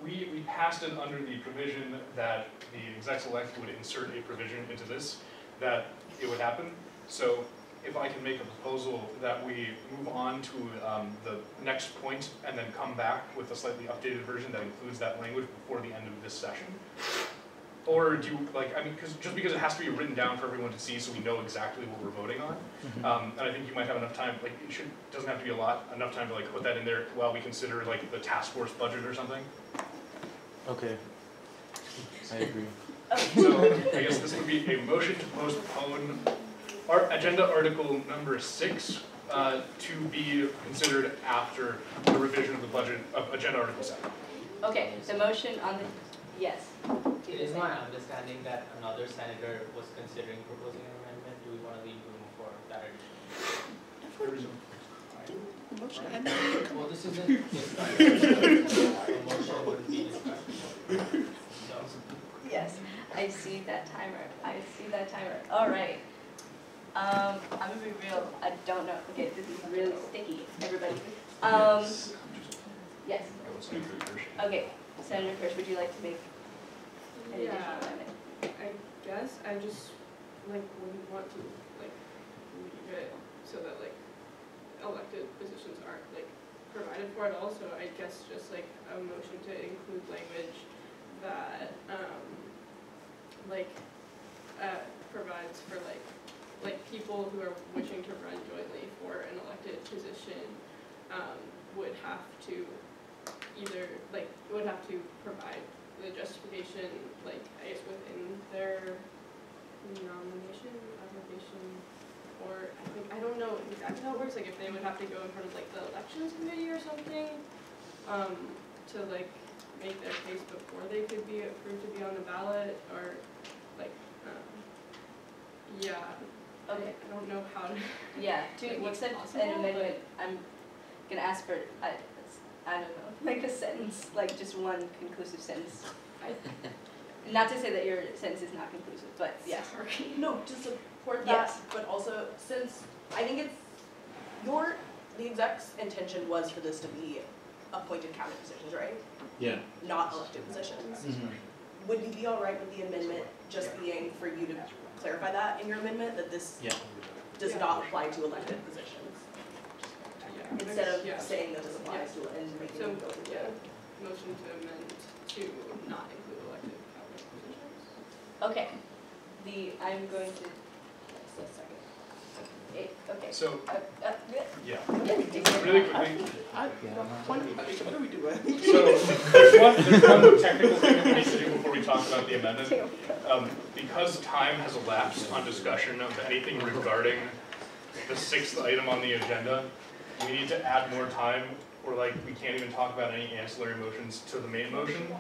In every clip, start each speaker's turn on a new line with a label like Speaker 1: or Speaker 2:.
Speaker 1: we passed it under the provision that the exec select would insert a provision into this, that it would happen. So if I can make a proposal that we move on to the next point and then come back with a slightly updated version that includes that language before the end of this session. Or do you, like, I mean, just because it has to be written down for everyone to see so we know exactly what we're voting on. And I think you might have enough time, like, it doesn't have to be a lot, enough time to like put that in there while we consider like the task force budget or something.
Speaker 2: Okay, I agree.
Speaker 1: So I guess this would be a motion to postpone our agenda article number 6 to be considered after the revision of the budget of agenda article 7.
Speaker 3: Okay, the motion on the, yes.
Speaker 4: It is my understanding that another senator was considering proposing an amendment. Do we want to leave room for that addition? Well, this isn't discussion. A motion would be discussion. So.
Speaker 3: Yes, I see that timer. I see that timer. All right. I'm gonna be real. I don't know. Okay, this is really sticky, everybody. Yes. Okay, Senator Kirsch, would you like to make an additional amendment?
Speaker 5: I guess I just wouldn't want to leave it so that elected positions aren't provided for at all. So I guess just a motion to include language that provides for people who are wishing to run jointly for an elected position would have to either would have to provide the justification I guess within their nomination application, or I don't know exactly how it works, if they would have to go in front of the elections committee or something to make their case before they could be approved to be on the ballot, or yeah.
Speaker 3: Okay.
Speaker 5: I don't know how to.
Speaker 3: Yeah, to accept an amendment, I'm gonna ask for I don't know, a sentence, just one conclusive sentence. Not to say that your sentence is not conclusive, but yeah.
Speaker 6: Sorry. No, to support that, yes. But also since I think the exec's intention was for this to be appointed cabinet positions, right?
Speaker 2: Yeah.
Speaker 6: Not elected positions.
Speaker 2: Mm-hmm.
Speaker 6: Would you be all right with the amendment just being for you to clarify that in your amendment, that this does not apply to elected positions? Yeah. Instead of saying that this applies to and making it go through.
Speaker 5: Motion to amend to not include elected cabinet positions.
Speaker 3: Okay. I'm going to just a second. Okay.
Speaker 1: So
Speaker 3: yeah.
Speaker 1: Really quickly.
Speaker 6: What are we doing?
Speaker 1: So there's one technical thing that we need to do before we talk about the amendment. Because time has elapsed on discussion of anything regarding the 6th item on the agenda, we need to add more time, or we can't even talk about any ancillary motions to the main motion.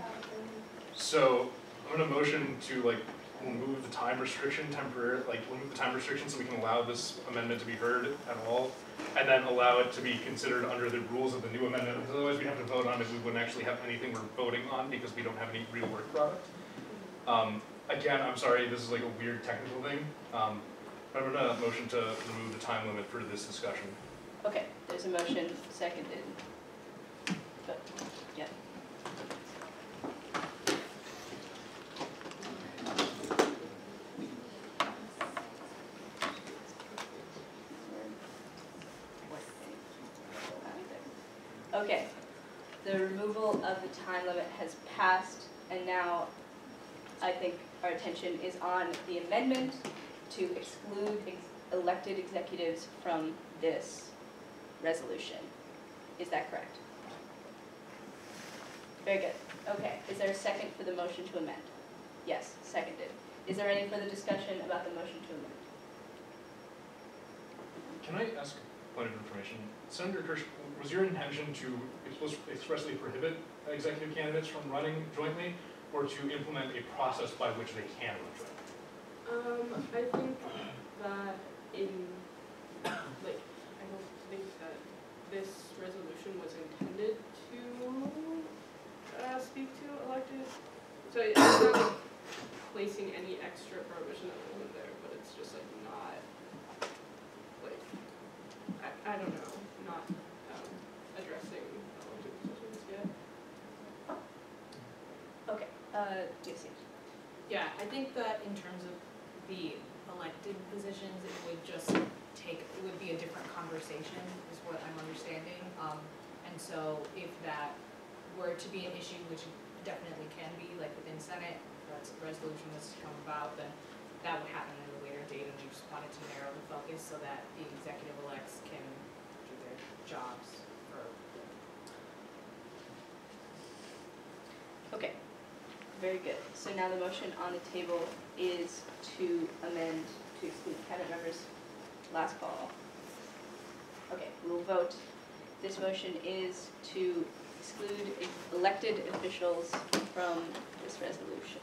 Speaker 1: So I'm going to motion to remove the time restriction temporarily, remove the time restriction so we can allow this amendment to be heard at all, and then allow it to be considered under the rules of the new amendment. Because otherwise we'd have to vote on it. We wouldn't actually have anything we're voting on because we don't have any real work product. Again, I'm sorry, this is a weird technical thing. I'm going to motion to remove the time limit for this discussion.
Speaker 3: Okay, there's a motion, seconded. But, yeah. Okay, the removal of the time limit has passed, and now I think our attention is on the amendment to exclude elected executives from this resolution. Is that correct? Very good. Okay, is there a second for the motion to amend? Yes, seconded. Is there any further discussion about the motion to amend?
Speaker 1: Can I ask a point of information? Senator Kirsch, was your intention to expressly prohibit executive candidates from running jointly, or to implement a process by which they can run jointly?
Speaker 5: I think that I don't think that this resolution was intended to speak to elected. So it's not placing any extra prohibition that wasn't there, but it's just not I don't know, not addressing elected positions yet.
Speaker 3: Yes, yes.
Speaker 7: Yeah, I think that in terms of the elected positions, it would be a different conversation, is what I'm understanding. And so if that were to be an issue, which it definitely can be, like within Senate, that's a resolution was to come about, then that would happen at a later date, and we just wanted to narrow the focus so that the executive elects can do their jobs for.
Speaker 3: Okay, very good. So now the motion on the table is to amend to exclude cabinet members last call. Okay, we'll vote. This motion is to exclude elected officials from this resolution.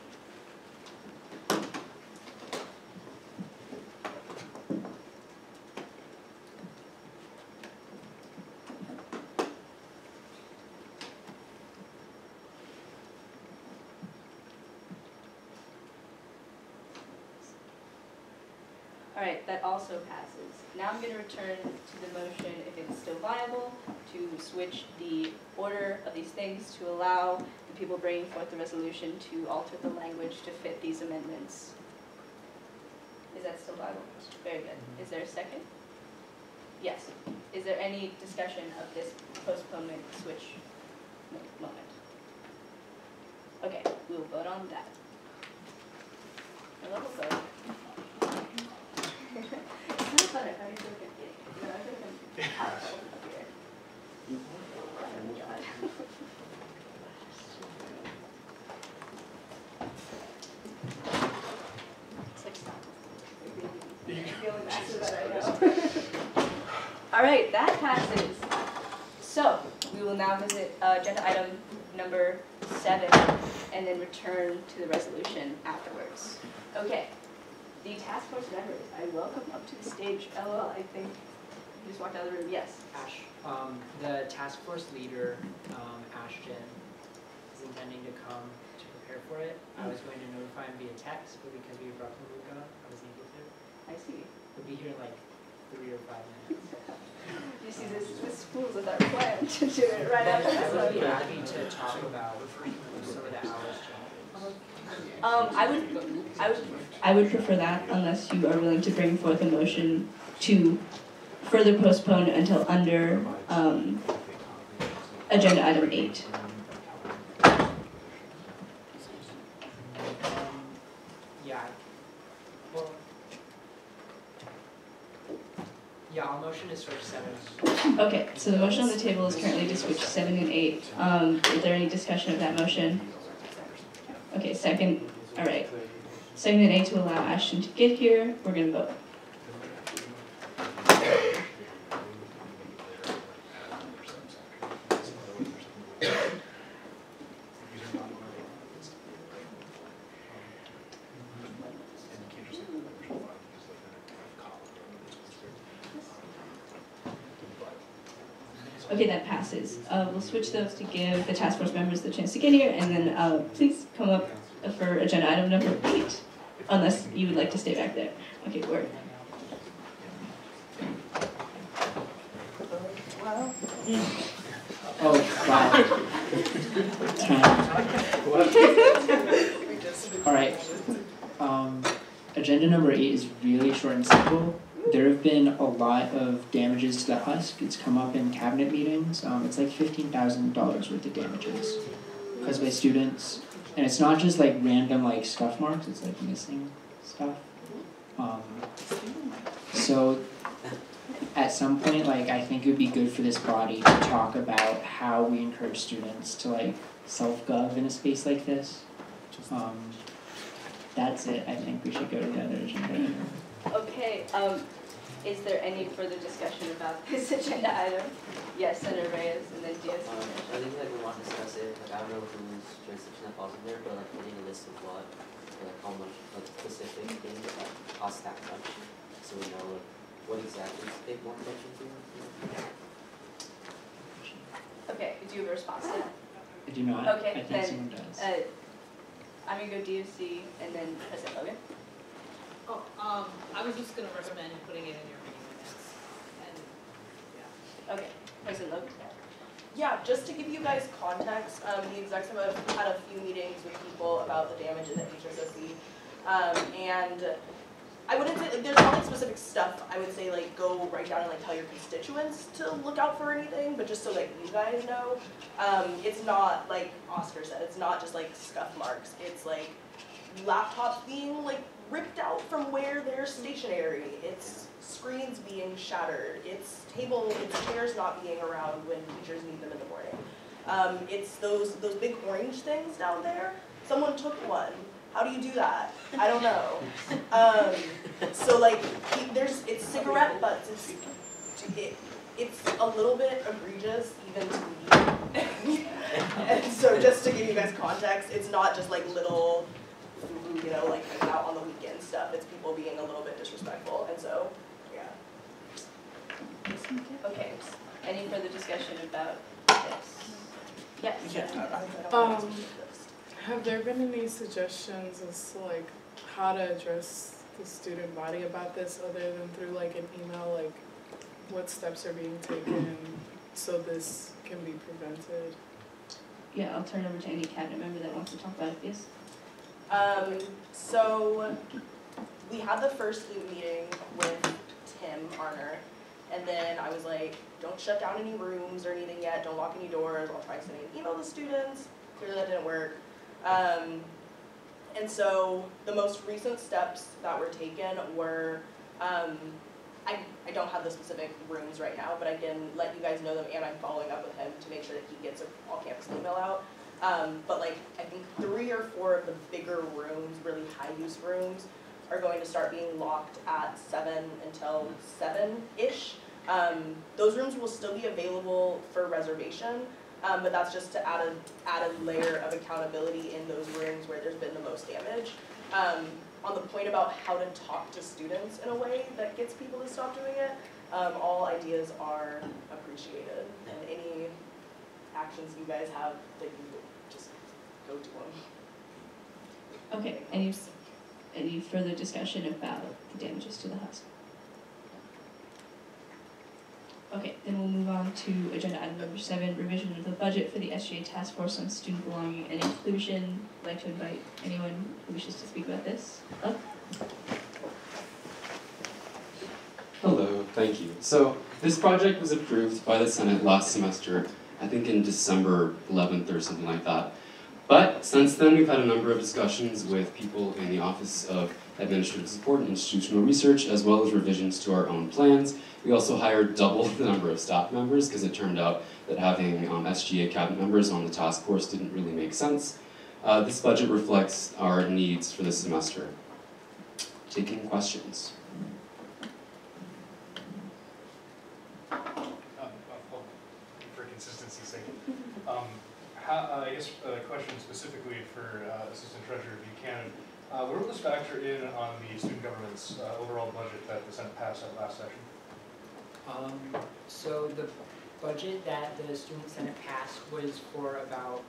Speaker 3: All right, that also passes. Now I'm going to return to the motion, if it's still viable, to switch the order of these things to allow the people bringing forth the resolution to alter the language to fit these amendments. Is that still viable? Very good. Is there a second? Yes. Is there any discussion of this postponement switch moment? Okay, we will vote on that. I love a vote. It's not fun, I find it so confusing. No, I think I'm powerful up here. Oh my God. It's like stop. I'm feeling massive, but I know. All right, that passes. So we will now visit agenda item number 7 and then return to the resolution afterwards. Okay. The task force members, I welcome up to the stage. LOL, I think you just walked out of the room. Yes.
Speaker 8: Ash, the task force leader, Ashton, is intending to come to prepare for it. I was going to notify him via text, but because we abruptly moved on, I wasn't able to.
Speaker 3: I see.
Speaker 8: He'll be here in like 3 or 5 minutes.
Speaker 3: You see, this fools with our plan to do it right after
Speaker 8: I
Speaker 3: this
Speaker 8: would be
Speaker 3: one.
Speaker 8: happy to talk about some of the hours change.
Speaker 3: I would prefer that unless you are willing to bring forth a motion to further postpone until under agenda item 8.
Speaker 8: Yeah. Well. Yeah, I'll motion to switch 7.
Speaker 3: Okay, so the motion on the table is currently to switch 7 and 8. Is there any discussion of that motion? Okay, second. All right. 7 and 8 to allow Ashton to get here. We're going to vote. Okay, that passes. We'll switch those to give the task force members the chance to get here, and then please come up for agenda item number 8, unless you would like to stay back there. Okay, word.
Speaker 8: Oh, wow. All right. Agenda number 8 is really short and simple. There have been a lot of damages to the husk. It's come up in cabinet meetings. It's like $15,000 worth of damages caused by students. And it's not just like random like scuff marks, it's like missing stuff. So at some point, like I think it would be good for this body to talk about how we encourage students to like self-gov in a space like this. That's it. I think we should go to the other agenda.
Speaker 3: Okay, is there any further discussion about this agenda item? Yes, Senator Reyes, and then Diaz.
Speaker 9: I think like we want to discuss it, like I don't know whose jurisdiction that falls in there, but like getting a list of what, like how much, like specific things that cost that much, so we know like what exactly to pay more attention to.
Speaker 3: Okay, do you have a response to that?
Speaker 8: I do not.
Speaker 3: Okay,
Speaker 8: I think
Speaker 3: then,
Speaker 8: someone does.
Speaker 3: I'm gonna go DOC and then President Logan.
Speaker 7: Oh, I was just gonna recommend putting it in your meeting minutes, and, yeah.
Speaker 3: Okay, President Logan.
Speaker 6: Yeah, just to give you guys context, the execs have had a few meetings with people about the damage in the HSSE. And I wouldn't say, like, there's not like specific stuff I would say like go right down and like tell your constituents to look out for anything, but just so that you guys know, it's not like Oscar said, it's not just like scuff marks, it's like laptops being like ripped out from where they're stationary, it's screens being shattered, it's chairs not being around when teachers need them in the morning. It's those big orange things down there, someone took one. How do you do that? I don't know. So like, it's cigarette butts. It's a little bit egregious even to me. And so just to give you guys context, it's not just like little, you know, like hanging out on the weekend stuff. It's people being a little bit disrespectful. And so, yeah.
Speaker 3: Okay, any further discussion about this? Yes.
Speaker 5: Yeah. Have there been any suggestions as to like how to address the student body about this other than through like an email, like what steps are being taken so this can be prevented?
Speaker 3: Yeah, I'll turn over to any cabinet member that wants to talk about it, yes?
Speaker 6: So we had the first meeting with Tim Arner, and then I was like, don't shut down any rooms or anything yet, don't lock any doors, I'll try sending an email to students. Clearly that didn't work. And so the most recent steps that were taken were, I don't have the specific rooms right now, but I can let you guys know them, and I'm following up with him to make sure that he gets an all-campus email out. But like, I think 3 or 4 of the bigger rooms, really high-use rooms, are going to start being locked at 7 until 7-ish. Those rooms will still be available for reservation, but that's just to add a layer of accountability in those rooms where there's been the most damage. On the point about how to talk to students in a way that gets people to stop doing it, all ideas are appreciated, and any actions you guys have that you just go to them.
Speaker 3: Okay, any further discussion about the damages to the husk? Okay, then we'll move on to agenda item number 7, revision of the budget for the SGA Task Force on Student Belonging and Inclusion. I'd like to invite anyone who wishes to speak about this up.
Speaker 10: Hello, thank you. So this project was approved by the Senate last semester, I think in December 11th or something like that. But since then we've had a number of discussions with people in the Office of Administrative Support and Institutional Research, as well as revisions to our own plans. We also hired double the number of staff members because it turned out that having SGA cabinet members on the task force didn't really make sense. This budget reflects our needs for this semester. Taking questions.
Speaker 1: For consistency's sake, I guess a question specifically for Assistant Treasurer Buchanan. Where will this factor in on the student government's overall budget that the Senate passed at last session?
Speaker 11: So the budget that the Student Senate passed was for about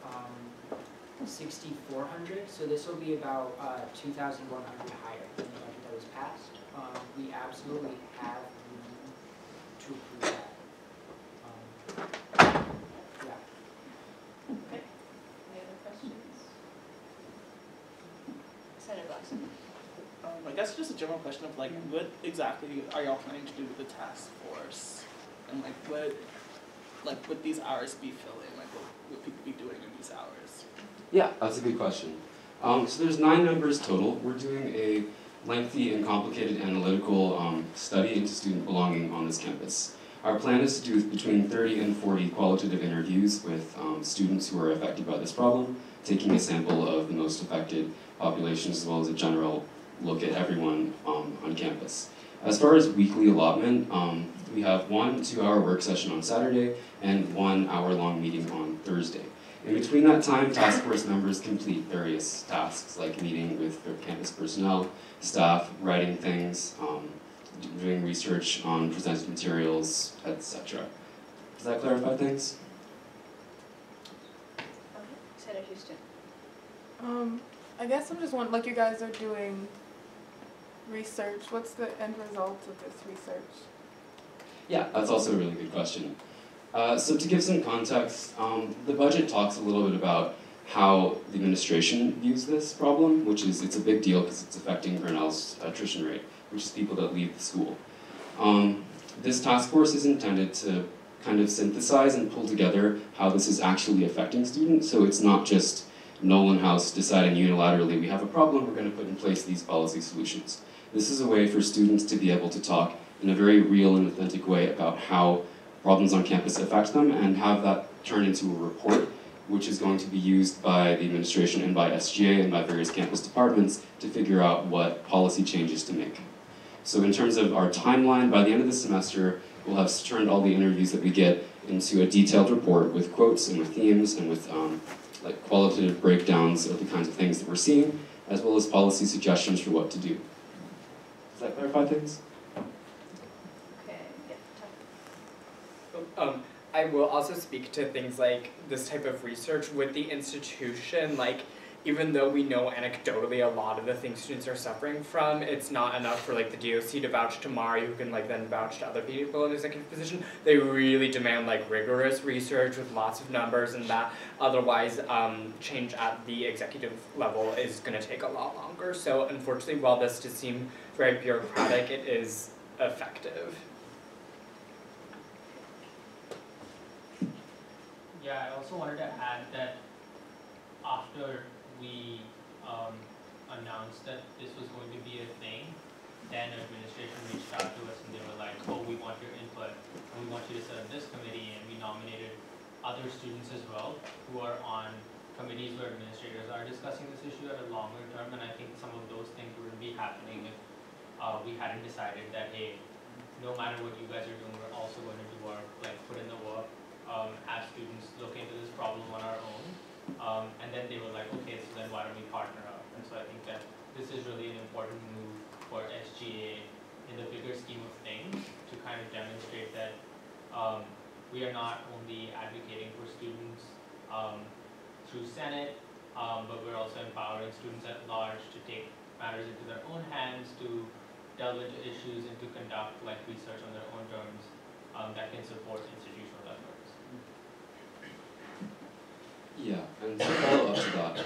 Speaker 11: 6,400. So this will be about 2,100 higher than the budget that was passed. We absolutely have room to approve that. Yeah.
Speaker 3: Okay. Any other questions? Senator Blackson.
Speaker 12: I guess just a general question of like, what exactly are y'all planning to do with the task force, and like what would these hours be filling? Like what would people be doing in these hours?
Speaker 10: Yeah, that's a good question. So there's 9 members total. We're doing a lengthy and complicated analytical study into student belonging on this campus. Our plan is to do between 30 and 40 qualitative interviews with students who are affected by this problem, taking a sample of the most affected populations as well as a general look at everyone on campus. As far as weekly allotment, we have 1 2-hour work session on Saturday and 1 hour-long meeting on Thursday. In between that time, task force members complete various tasks like meeting with their campus personnel, staff, writing things, doing research on presented materials, etc. Does that clarify things?
Speaker 3: Okay. Senator Houston.
Speaker 5: I guess I'm just wondering, like you guys are doing research, what's the end result of this research?
Speaker 10: Yeah, that's also a really good question. So to give some context, the budget talks a little bit about how the administration views this problem, which is it's a big deal because it's affecting Grinnell's attrition rate, which is people that leave the school. This task force is intended to kind of synthesize and pull together how this is actually affecting students, so it's not just Nolan House deciding unilaterally, we have a problem, we're going to put in place these policy solutions. This is a way for students to be able to talk in a very real and authentic way about how problems on campus affect them and have that turn into a report, which is going to be used by the administration and by SGA and by various campus departments to figure out what policy changes to make. So in terms of our timeline, by the end of the semester, we'll have turned all the interviews that we get into a detailed report with quotes and with themes and with like qualitative breakdowns of the kinds of things that we're seeing, as well as policy suggestions for what to do. Does that clarify things?
Speaker 3: Okay,
Speaker 13: I will also speak to things like this type of research with the institution, like even though we know anecdotally a lot of the things students are suffering from, it's not enough for like the DOC to vouch to Mari, who can like then vouch to other people in executive position. They really demand like rigorous research with lots of numbers and that. Otherwise, change at the executive level is going to take a lot longer. So unfortunately, while this does seem very bureaucratic, it is effective.
Speaker 4: Yeah, I also wanted to add that after we announced that this was going to be a thing, then administration reached out to us and they were like, oh, we want your input, and we want you to sit on this committee, and we nominated other students as well who are on committees where administrators are discussing this issue at a longer term, and I think some of those things wouldn't be happening if we hadn't decided that, hey, no matter what you guys are doing, we're also going to do our, like, put in the work, as students look into this problem on our own. And then they were like, okay, so then why don't we partner up? And so I think that this is really an important move for SGA in the bigger scheme of things to kind of demonstrate that we are not only advocating for students through Senate, but we're also empowering students at large to take matters into their own hands, to delve into issues and to conduct like research on their own terms that can support institutional efforts.
Speaker 10: Yeah, and to follow up to that,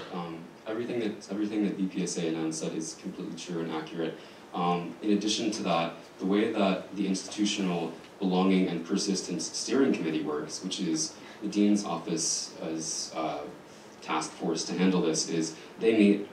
Speaker 10: everything that BPSA announced that is completely true and accurate. In addition to that, the way that the Institutional Belonging and Persistence Steering Committee works, which is the Dean's Office as task force to handle this, is they meet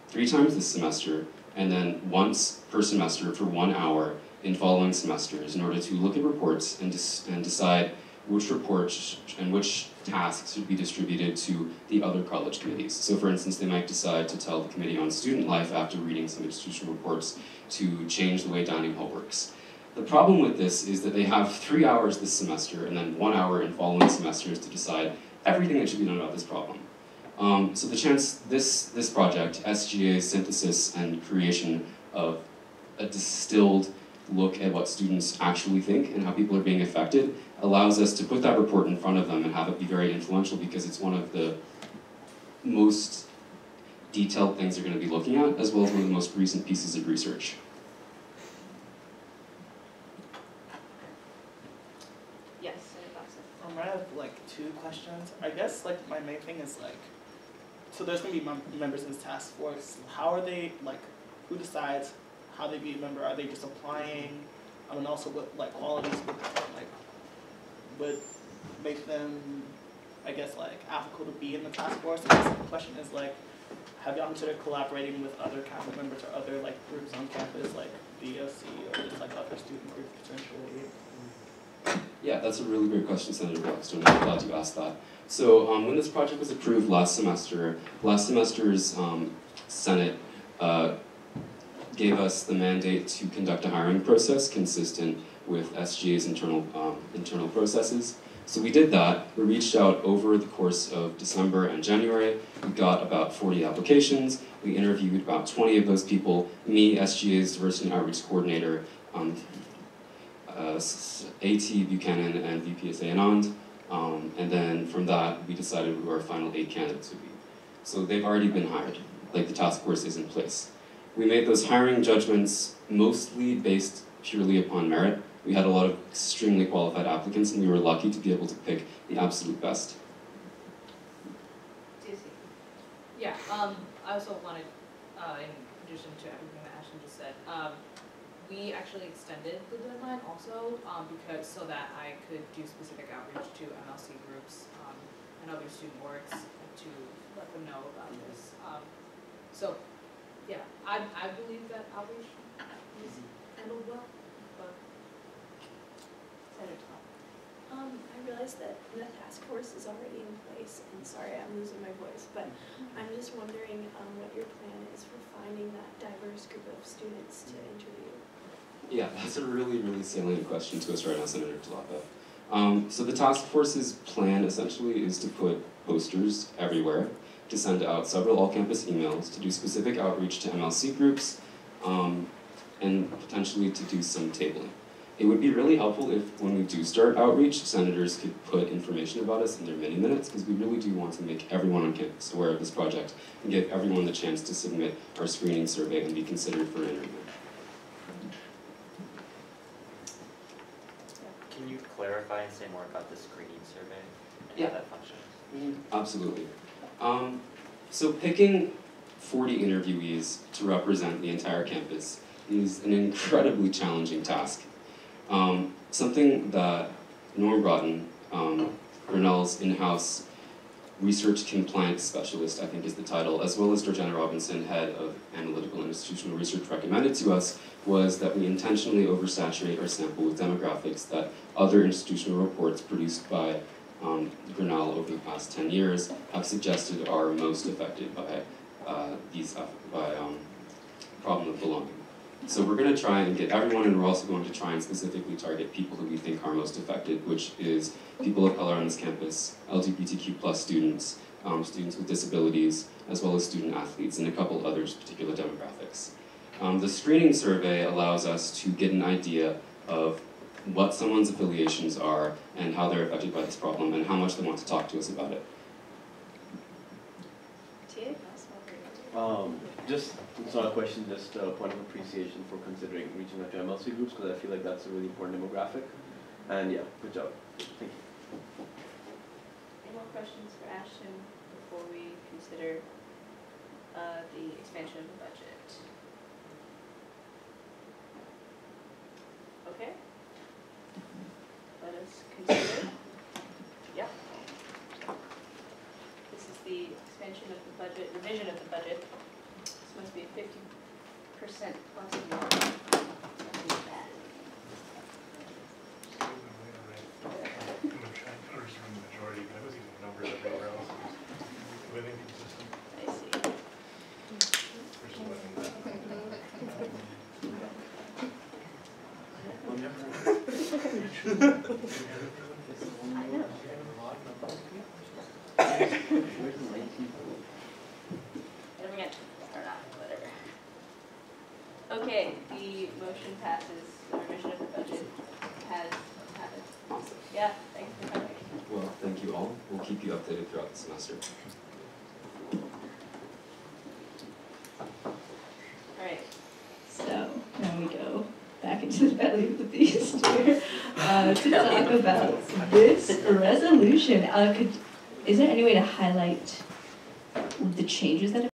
Speaker 10: 3 times this semester and then once per semester for 1 hour in following semesters in order to look at reports and decide which reports and which tasks should be distributed to the other college committees. So for instance, they might decide to tell the Committee on Student Life after reading some institutional reports to change the way dining hall works. The problem with this is that they have 3 hours this semester and then 1 hour in following semesters to decide everything that should be done about this problem. So the chance this project, SGA's synthesis and creation of a distilled look at what students actually think and how people are being affected, allows us to put that report in front of them and have it be very influential because it's one of the most detailed things they're going to be looking at, as well as one of the most recent pieces of research.
Speaker 3: Yes,
Speaker 12: I have like 2 questions. I guess like my main thing is like, so there's going to be members of this task force. How are they, like, who decides how they be a member? Are they just applying? And also what like qualities would make them, I guess, like applicable to be in the task force? And the second question is like, have y'all considered collaborating with other cabinet members or other like groups on campus, like DOC or just like other student groups potentially?
Speaker 10: Yeah, that's a really great question, Senator Blackstone. I'm glad you asked that. So when this project was approved last semester's Senate gave us the mandate to conduct a hiring process consistent with SGA's internal processes. So we did that. We reached out over the course of December and January. We got about 40 applications. We interviewed about 20 of those people. Me, SGA's Diversity and Outreach Coordinator, AT Buchanan, and VPSA Anand. And then from that, we decided who our final 8 candidates would be. So they've already been hired. Like, the task force is in place. We made those hiring judgments mostly based purely upon merit. We had a lot of extremely qualified applicants, and we were lucky to be able to pick the absolute best.
Speaker 7: Yeah, I also wanted, in addition to everything that Ashton just said, we actually extended the deadline also, because, so that I could do specific outreach to MLC groups, and other student boards to let them know about this. So, yeah, I believe that outreach is handled well, but Senator Tom.
Speaker 14: I realize that the task force is already in place, and sorry, I'm losing my voice, but I'm just wondering what your plan is for finding that diverse group of students to interview.
Speaker 10: Yeah, that's a really, really salient question to us right now, Senator Tlapa. So the task force's plan essentially is to put posters everywhere, to send out several all-campus emails, to do specific outreach to MLC groups, and potentially to do some tabling. It would be really helpful if, when we do start outreach, senators could put information about us in their mini-minutes, because we really do want to make everyone on campus aware of this project and give everyone the chance to submit our screening survey and be considered for an interview.
Speaker 15: Can you clarify and say more about the screening survey and
Speaker 10: Yeah.
Speaker 15: how that functions?
Speaker 10: Absolutely. So picking 40 interviewees to represent the entire campus is an incredibly challenging task. Something that Norm Broughton, Grinnell's in-house research compliance specialist, I think is the title, as well as Georgiana Robinson, head of analytical and institutional research, recommended to us was that we intentionally oversaturate our sample with demographics that other institutional reports produced by Grinnell over the past 10 years have suggested are most affected by problem of belonging. So we're going to try and get everyone, and we're also going to try and specifically target people who we think are most affected, which is people of color on this campus, LGBTQ+ students, students with disabilities, as well as student athletes, and a couple others particular demographics. The screening survey allows us to get an idea of what someone's affiliations are and how they're affected by this problem and how much they want to talk to us about it.
Speaker 16: Just, it's not a question, just a point of appreciation for considering reaching out to MLC groups, because I feel like that's a really important demographic. And yeah, good job. Thank you.
Speaker 3: Any more questions for Ashton before we consider the expansion of the budget? Okay. Let us consider. Yeah. This is the expansion of the budget, revision of the budget. This must be a 50% plus more. Not bad.
Speaker 1: I'm gonna try and first from the majority, but I was using numbers everywhere else. Living consistent.
Speaker 3: I see.
Speaker 1: Versus living that.
Speaker 3: Don't forget, or not, whatever. Okay, the motion passes, the revision of the budget has happened. Yeah, thanks for coming.
Speaker 10: Well, thank you all. We'll keep you updated throughout the semester.
Speaker 3: Alright, so now we go back into the belly of the beast here to talk about this resolution. Is there any way to highlight the changes that have